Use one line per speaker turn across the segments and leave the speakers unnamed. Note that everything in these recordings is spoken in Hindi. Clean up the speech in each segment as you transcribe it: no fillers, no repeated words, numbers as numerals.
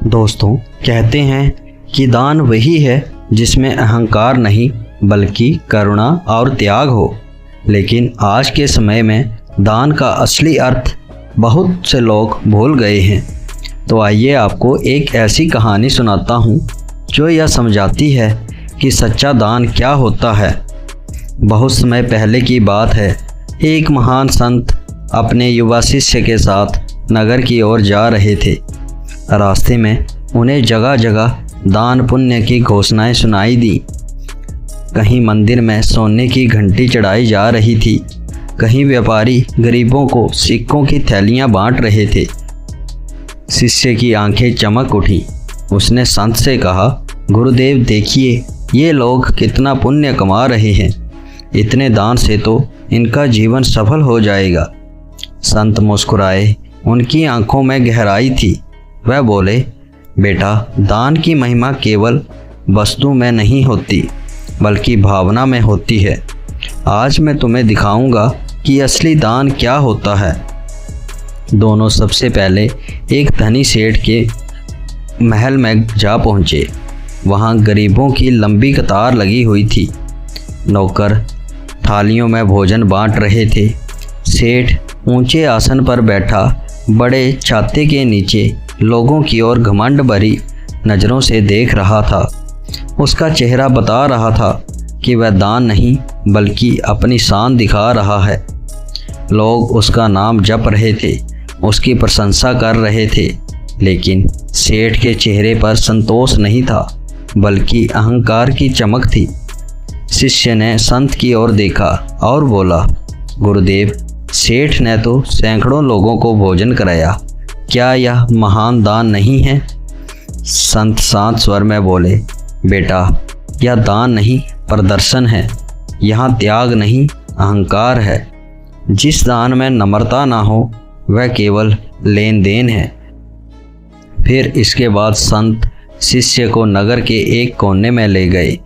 दोस्तों, कहते हैं कि दान वही है जिसमें अहंकार नहीं बल्कि करुणा और त्याग हो। लेकिन आज के समय में दान का असली अर्थ बहुत से लोग भूल गए हैं। तो आइए आपको एक ऐसी कहानी सुनाता हूँ जो यह समझाती है कि सच्चा दान क्या होता है। बहुत समय पहले की बात है। एक महान संत अपने युवा शिष्य के साथ नगर की ओर जा रहे थे। रास्ते में उन्हें जगह जगह दान पुण्य की घोषणाएं सुनाई दी। कहीं मंदिर में सोने की घंटी चढ़ाई जा रही थी, कहीं व्यापारी गरीबों को सिक्कों की थैलियां बांट रहे थे। शिष्य की आंखें चमक उठी। उसने संत से कहा, गुरुदेव देखिए, ये लोग कितना पुण्य कमा रहे हैं। इतने दान से तो इनका जीवन सफल हो जाएगा। संत मुस्कुराए। उनकी आंखों में गहराई थी। वह बोले, बेटा, दान की महिमा केवल वस्तु में नहीं होती बल्कि भावना में होती है। आज मैं तुम्हें दिखाऊंगा कि असली दान क्या होता है। दोनों सबसे पहले एक धनी सेठ के महल में जा पहुँचे। वहाँ गरीबों की लंबी कतार लगी हुई थी। नौकर थालियों में भोजन बांट रहे थे। सेठ ऊंचे आसन पर बैठा बड़े छाते के नीचे लोगों की ओर घमंड भरी नज़रों से देख रहा था। उसका चेहरा बता रहा था कि वह दान नहीं बल्कि अपनी शान दिखा रहा है। लोग उसका नाम जप रहे थे, उसकी प्रशंसा कर रहे थे, लेकिन सेठ के चेहरे पर संतोष नहीं था बल्कि अहंकार की चमक थी। शिष्य ने संत की ओर देखा और बोला, गुरुदेव, सेठ ने तो सैकड़ों लोगों को भोजन कराया। क्या यह महान दान नहीं है? संत शांत स्वर में बोले, बेटा, यह दान नहीं प्रदर्शन है। यहाँ त्याग नहीं अहंकार है। जिस दान में नम्रता ना हो वह केवल लेन देन है। फिर इसके बाद संत शिष्य को नगर के एक कोने में ले गए।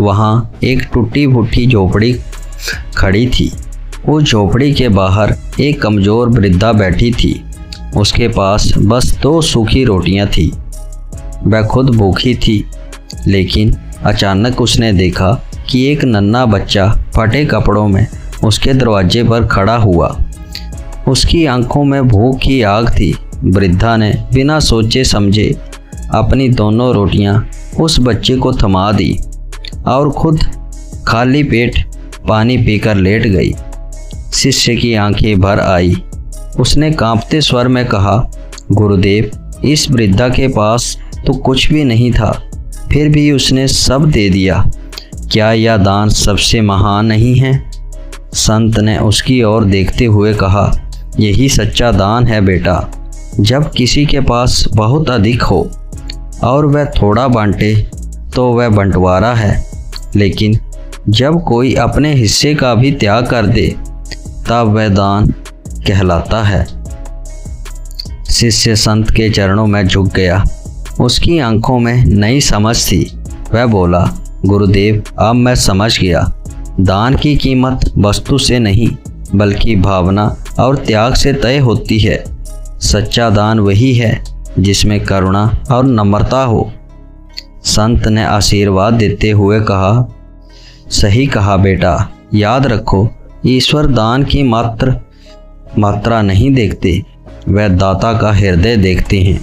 वहाँ एक टूटी फूटी झोपड़ी खड़ी थी। उस झोपड़ी के बाहर एक कमज़ोर वृद्धा बैठी थी। उसके पास बस 2 सूखी रोटियां थी। वह खुद भूखी थी, लेकिन अचानक उसने देखा कि एक नन्हा बच्चा फटे कपड़ों में उसके दरवाजे पर खड़ा हुआ। उसकी आंखों में भूख की आग थी। वृद्धा ने बिना सोचे समझे अपनी दोनों रोटियां उस बच्चे को थमा दी और खुद खाली पेट पानी पीकर लेट गई। शिष्य की आंखें भर आई। उसने कांपते स्वर में कहा, गुरुदेव, इस वृद्धा के पास तो कुछ भी नहीं था, फिर भी उसने सब दे दिया। क्या यह दान सबसे महान नहीं है? संत ने उसकी ओर देखते हुए कहा, यही सच्चा दान है बेटा। जब किसी के पास बहुत अधिक हो और वह थोड़ा बांटे तो वह बंटवारा है, लेकिन जब कोई अपने हिस्से का भी त्याग कर दे तब वह दान कहलाता है। शिष्य संत के चरणों में झुक गया। उसकी आंखों में नई समझ थी। वह बोला, गुरुदेव, अब मैं समझ गया। दान की कीमत वस्तु से नहीं बल्कि भावना और त्याग से तय होती है। सच्चा दान वही है जिसमें करुणा और नम्रता हो। संत ने आशीर्वाद देते हुए कहा, सही कहा बेटा। याद रखो, ईश्वर दान की मात्रा नहीं देखते, वह दाता का हृदय देखते हैं।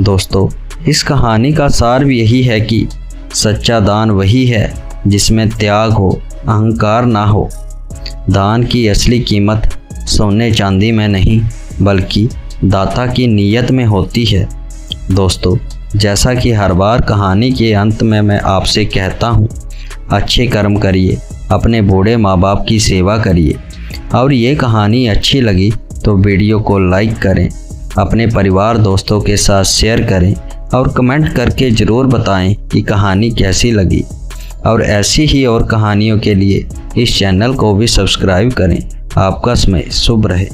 दोस्तों, इस कहानी का सार भी यही है कि सच्चा दान वही है जिसमें त्याग हो, अहंकार ना हो। दान की असली कीमत सोने चांदी में नहीं बल्कि दाता की नीयत में होती है। दोस्तों, जैसा कि हर बार कहानी के अंत में मैं आपसे कहता हूँ, अच्छे कर्म करिए, अपने बूढ़े माँ बाप की सेवा करिए। और ये कहानी अच्छी लगी तो वीडियो को लाइक करें, अपने परिवार दोस्तों के साथ शेयर करें और कमेंट करके ज़रूर बताएं कि कहानी कैसी लगी। और ऐसी ही और कहानियों के लिए इस चैनल को भी सब्सक्राइब करें। आपका समय शुभ रहे।